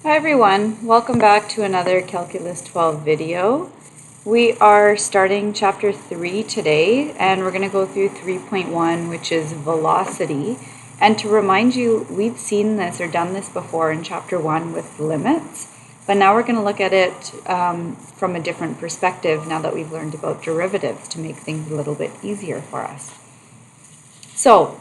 Hi everyone, welcome back to another Calculus 12 video. We are starting chapter 3 today and we're going to go through 3.1, which is velocity. And to remind you, we've seen this or done this before in chapter 1 with limits, but now we're going to look at it from a different perspective now that we've learned about derivatives to make things a little bit easier for us. So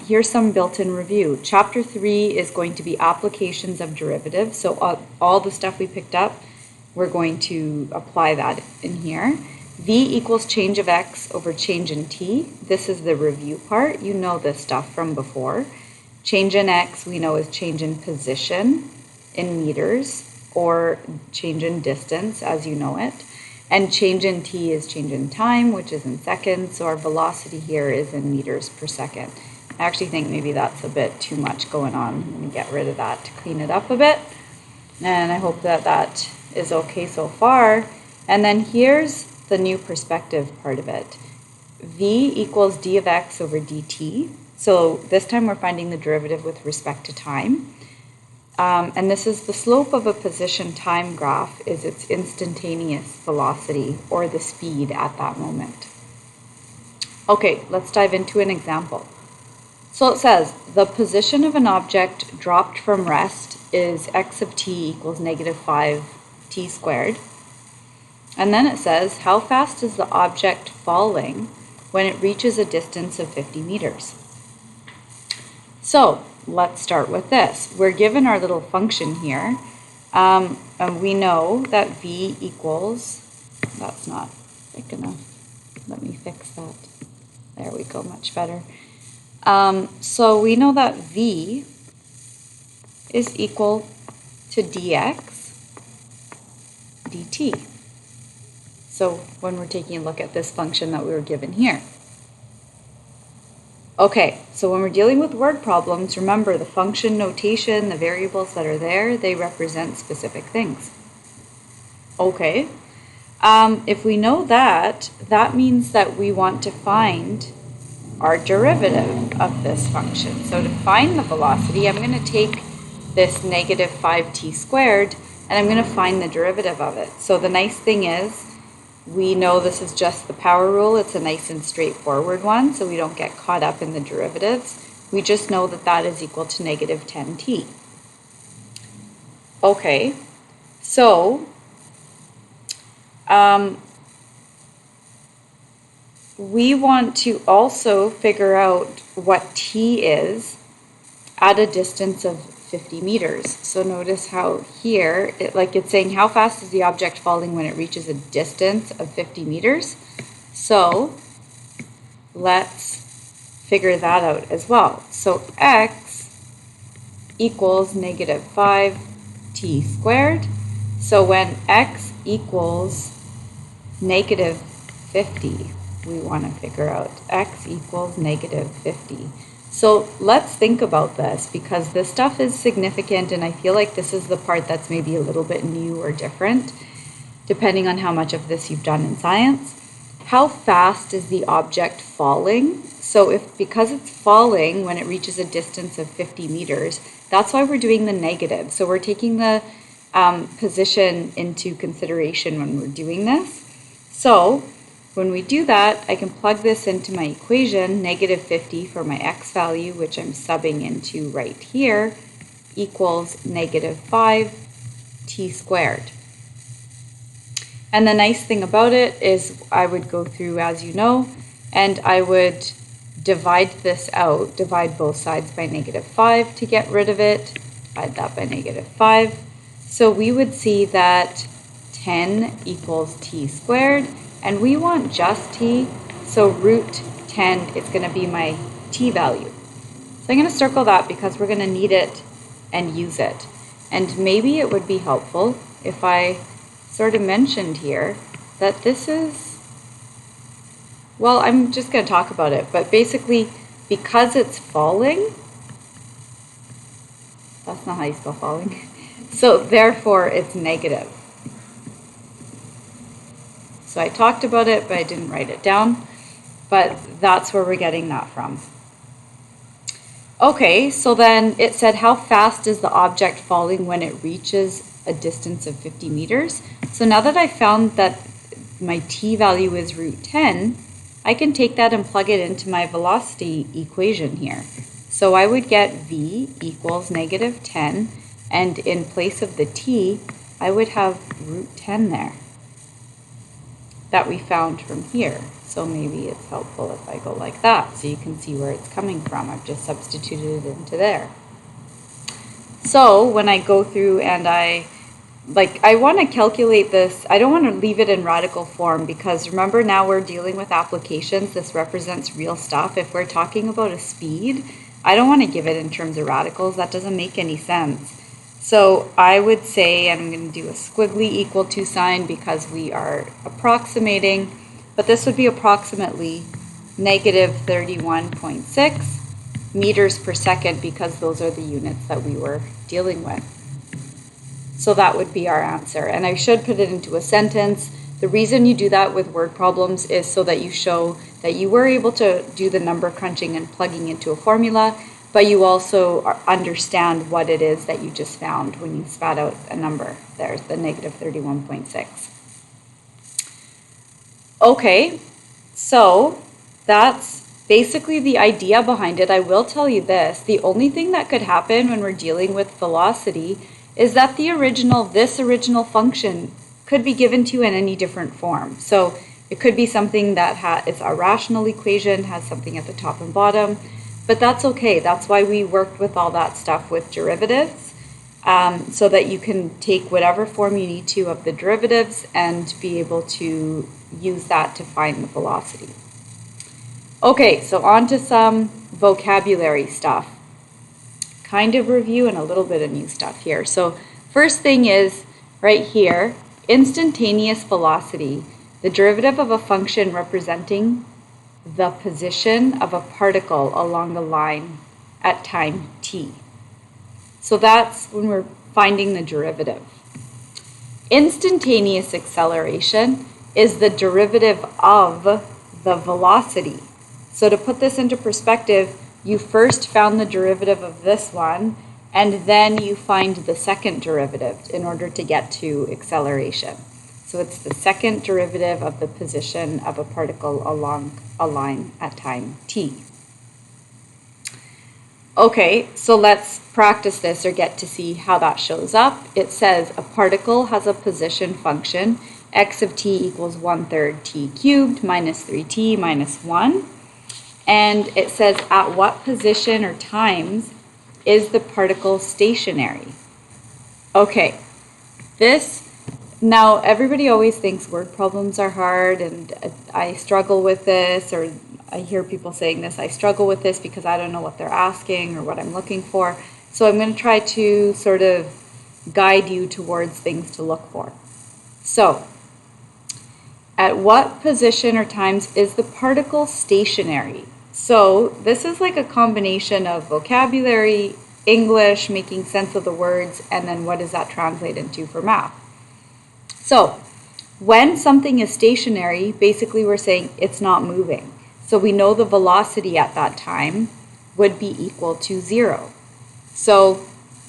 here's some built-in review. Chapter 3 is going to be applications of derivatives. So all the stuff we picked up, we're going to apply that in here. V equals change of x over change in t. This is the review part. You know this stuff from before. Change in x we know is change in position in meters or change in distance as you know it. And change in t is change in time, which is in seconds. So our velocity here is in meters per second. I actually think maybe that's a bit too much going on. I'm going to get rid of that to clean it up a bit. And I hope that that is okay so far. And then here's the new perspective part of it. V equals d of x over dt. So this time we're finding the derivative with respect to time. And this is the slope of a position time graph is its instantaneous velocity or the speed at that moment. Okay, let's dive into an example. So it says the position of an object dropped from rest is x of t equals negative 5t squared. And then it says how fast is the object falling when it reaches a distance of 50 meters. So let's start with this. We're given our little function here, and we know that v equals, that's not thick enough. Let me fix that. There we go, much better. So we know that v is equal to dx dt. So when we're taking a look at this function that we were given here. Okay, so when we're dealing with word problems, remember the function notation, the variables that are there, they represent specific things. Okay, if we know that, that means that we want to find our derivative of this function. So to find the velocity, I'm going to take this negative 5t squared, and I'm going to find the derivative of it. So the nice thing is, we know this is just the power rule. It's a nice and straightforward one, so we don't get caught up in the derivatives. We just know that that is equal to negative 10t. Okay, so we want to also figure out what t is at a distance of 50 meters. So notice how here, it's saying how fast is the object falling when it reaches a distance of 50 meters. So let's figure that out as well. So x equals negative 5t squared. So when x equals negative 50, we want to figure out x equals negative 50. So let's think about this because this stuff is significant and I feel like this is the part that's maybe a little bit new or different depending on how much of this you've done in science. How fast is the object falling? So because it's falling when it reaches a distance of 50 meters, that's why we're doing the negative. So we're taking the position into consideration when we're doing this. So when we do that, I can plug this into my equation, negative 50 for my x value, which I'm subbing into right here, equals negative 5t squared. And the nice thing about it is I would go through, as you know, and I would divide this out, divide both sides by negative 5 to get rid of it, divide that by negative 5. So we would see that 10 equals t squared. And we want just t, so root 10 is going to be my t value. So I'm going to circle that because we're going to need it and use it. And maybe it would be helpful if I sort of mentioned here that this is, well, I'm just going to talk about it, but basically because it's falling, that's not how you spell falling, so therefore it's negative. So I talked about it, but I didn't write it down. But that's where we're getting that from. Okay, so then it said how fast is the object falling when it reaches a distance of 50 meters? So now that I found that my t value is root 10, I can take that and plug it into my velocity equation here. So I would get v equals negative 10, and in place of the t, I would have root 10 there that we found from here. So maybe it's helpful if I go like that so you can see where it's coming from. I've just substituted it into there. So when I go through and I want to calculate this, I don't want to leave it in radical form because remember now we're dealing with applications. This represents real stuff. If we're talking about a speed, I don't want to give it in terms of radicals. That doesn't make any sense. So I would say, and I'm going to do a squiggly equal to sign because we are approximating, but this would be approximately negative 31.6 meters per second because those are the units that we were dealing with. So that would be our answer. And I should put it into a sentence. The reason you do that with word problems is so that you show that you were able to do the number crunching and plugging into a formula, but you also understand what it is that you just found when you spat out a number. There's the negative 31.6. Okay, so that's basically the idea behind it. I will tell you this. The only thing that could happen when we're dealing with velocity is that this original function could be given to you in any different form. So it could be something that it's a rational equation, has something at the top and bottom, but that's okay. That's why we worked with all that stuff with derivatives, so that you can take whatever form you need to of the derivatives and be able to use that to find the velocity. Okay, so on to some vocabulary stuff. Kind of review and a little bit of new stuff here. So first thing is right here, instantaneous velocity, the derivative of a function representing the position of a particle along the line at time t. So that's when we're finding the derivative. Instantaneous acceleration is the derivative of the velocity. So to put this into perspective, you first found the derivative of this one, and then you find the second derivative in order to get to acceleration. So it's the second derivative of the position of a particle along a line at time t. Okay, so let's practice this or get to see how that shows up. It says a particle has a position function, x of t equals 1/3 t cubed minus 3t minus 1. And it says at what position or times is the particle stationary? Okay, now everybody always thinks word problems are hard and I struggle with this, or I hear people saying this, I struggle with this because I don't know what they're asking or what I'm looking for. So I'm going to try to sort of guide you towards things to look for. So, at what position or times is the particle stationary? So this is like a combination of vocabulary, English, making sense of the words, and then what does that translate into for math? So when something is stationary, basically we're saying it's not moving. So we know the velocity at that time would be equal to 0. So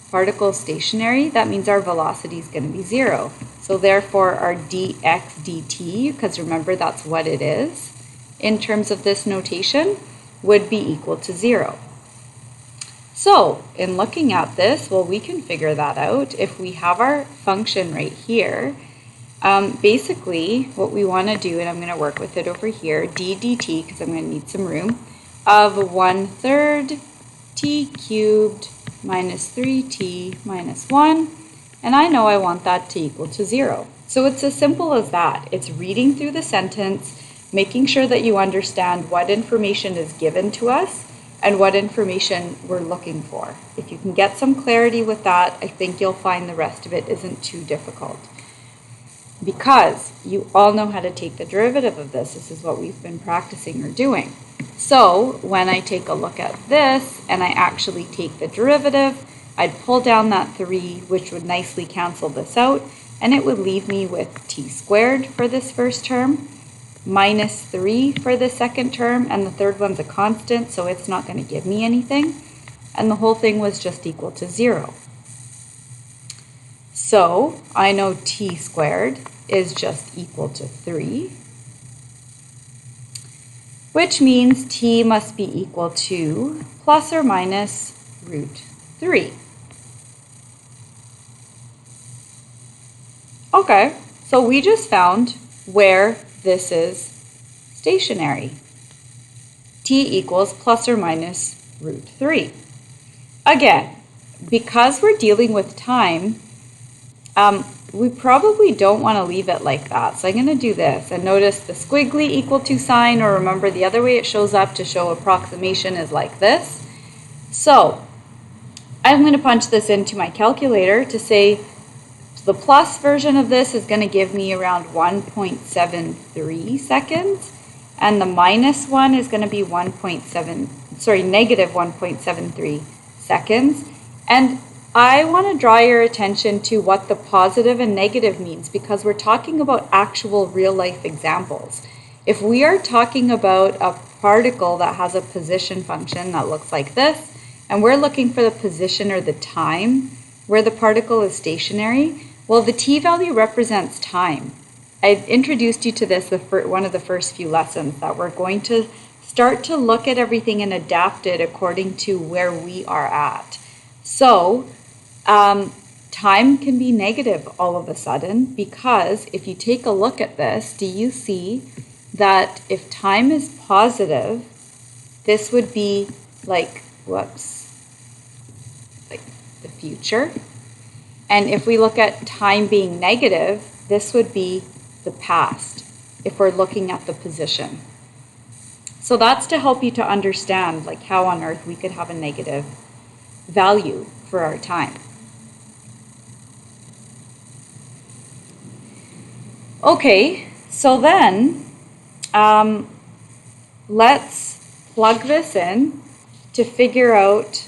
particle stationary, that means our velocity is going to be 0. So therefore our dx dt, because remember that's what it is, in terms of this notation, would be equal to 0. So in looking at this, well, we can figure that out. If we have our function right here, basically what we want to do, and I'm going to work with it over here, d dt, because I'm going to need some room, of 1/3 t cubed minus 3t minus 1, and I know I want that to equal to 0. So it's as simple as that. It's reading through the sentence, making sure that you understand what information is given to us and what information we're looking for. If you can get some clarity with that, I think you'll find the rest of it isn't too difficult. Because you all know how to take the derivative of this. This is what we've been practicing or doing. So when I take a look at this and I actually take the derivative, I'd pull down that 3, which would nicely cancel this out, and it would leave me with t squared for this first term, minus 3 for the second term, and the third one's a constant, so it's not going to give me anything. and the whole thing was just equal to 0. So I know t squared is just equal to 3, which means t must be equal to plus or minus root 3. Okay, so we just found where this is stationary. T equals plus or minus root 3. Again, because we're dealing with time, we probably don't want to leave it like that. So I'm going to do this. And notice the squiggly equal to sign, or remember the other way it shows up to show approximation is like this. So I'm going to punch this into my calculator to say the plus version of this is going to give me around 1.73 seconds. And the minus one is going to be negative 1.73 seconds. And I want to draw your attention to what the positive and negative means, because we're talking about actual real-life examples. If we are talking about a particle that has a position function that looks like this, and we're looking for the position or the time where the particle is stationary, well, the t-value represents time. I introduced you to this one of the first few lessons, that we're going to start to look at everything and adapt it according to where we are at. So time can be negative all of a sudden, because if you take a look at this, do you see that if time is positive, this would be like, like the future. And if we look at time being negative, this would be the past, if we're looking at the position. So that's to help you to understand like how on earth we could have a negative value for our time. Okay, so then let's plug this in to figure out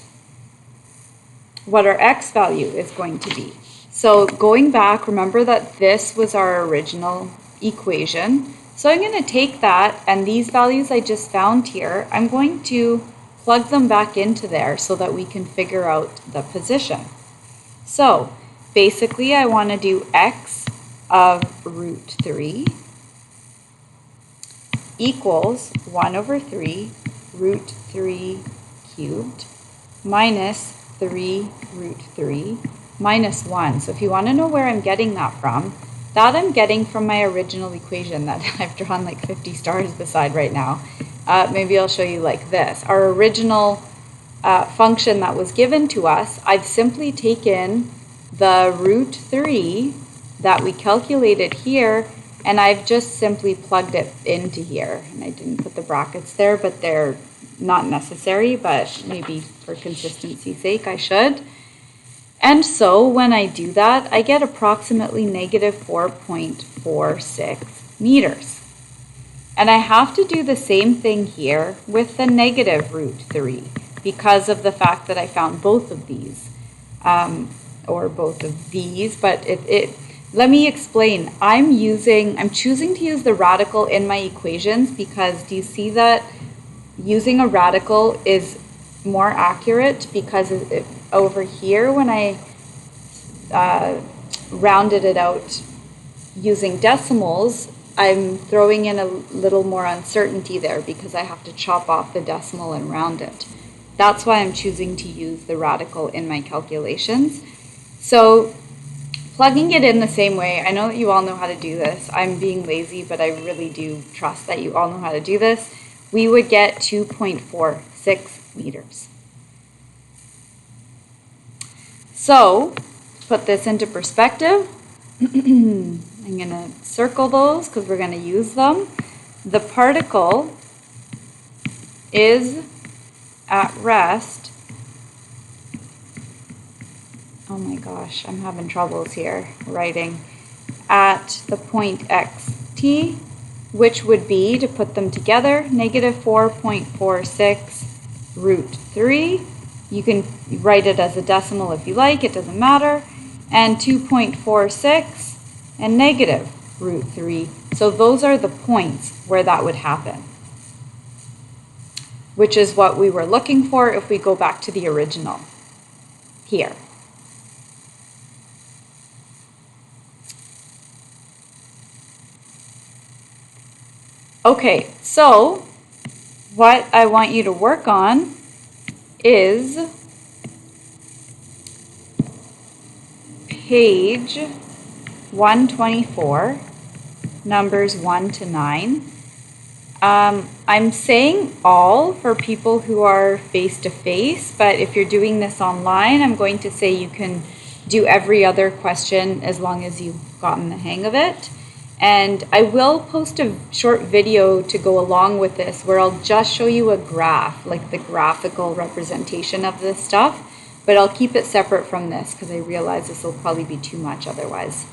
what our x value is going to be. So going back, remember that this was our original equation. So I'm going to take that, and these values I just found here, I'm going to plug them back into there so that we can figure out the position. So basically I want to do x of root 3 equals 1 over 3 root 3 cubed minus 3 root 3 minus 1. So if you want to know where I'm getting that I'm getting from my original equation that I've drawn like 50 stars beside right now. Maybe I'll show you like this. Our original function that was given to us, I've simply taken the root 3 that we calculated here, and I've just simply plugged it into here. And I didn't put the brackets there, but they're not necessary, but maybe for consistency's sake I should. And so when I do that, I get approximately negative 4.46 meters. And I have to do the same thing here with the negative root 3 because of the fact that I found both of these, or both of these, but let me explain. I'm choosing to use the radical in my equations because do you see that using a radical is more accurate, because over here when I rounded it out using decimals, I'm throwing in a little more uncertainty there because I have to chop off the decimal and round it. That's why I'm choosing to use the radical in my calculations. So plugging it in the same way, I know that you all know how to do this. I'm being lazy, but I really do trust that you all know how to do this. We would get 2.46 meters. So, to put this into perspective, I'm going to circle those because we're going to use them. The particle is at rest. Oh my gosh, I'm having troubles here writing. At the point xt, which would be, to put them together, negative 4.46 root 3. You can write it as a decimal if you like, it doesn't matter. And 2.46 and negative root 3. So those are the points where that would happen. which is what we were looking for if we go back to the original here. Okay, so what I want you to work on is page 124, numbers 1 to 9. I'm saying all for people who are face-to-face, but if you're doing this online, I'm going to say you can do every other question as long as you've gotten the hang of it. And I will post a short video to go along with this where I'll just show you a graph, like the graphical representation of this stuff, but I'll keep it separate from this because I realize this will probably be too much otherwise.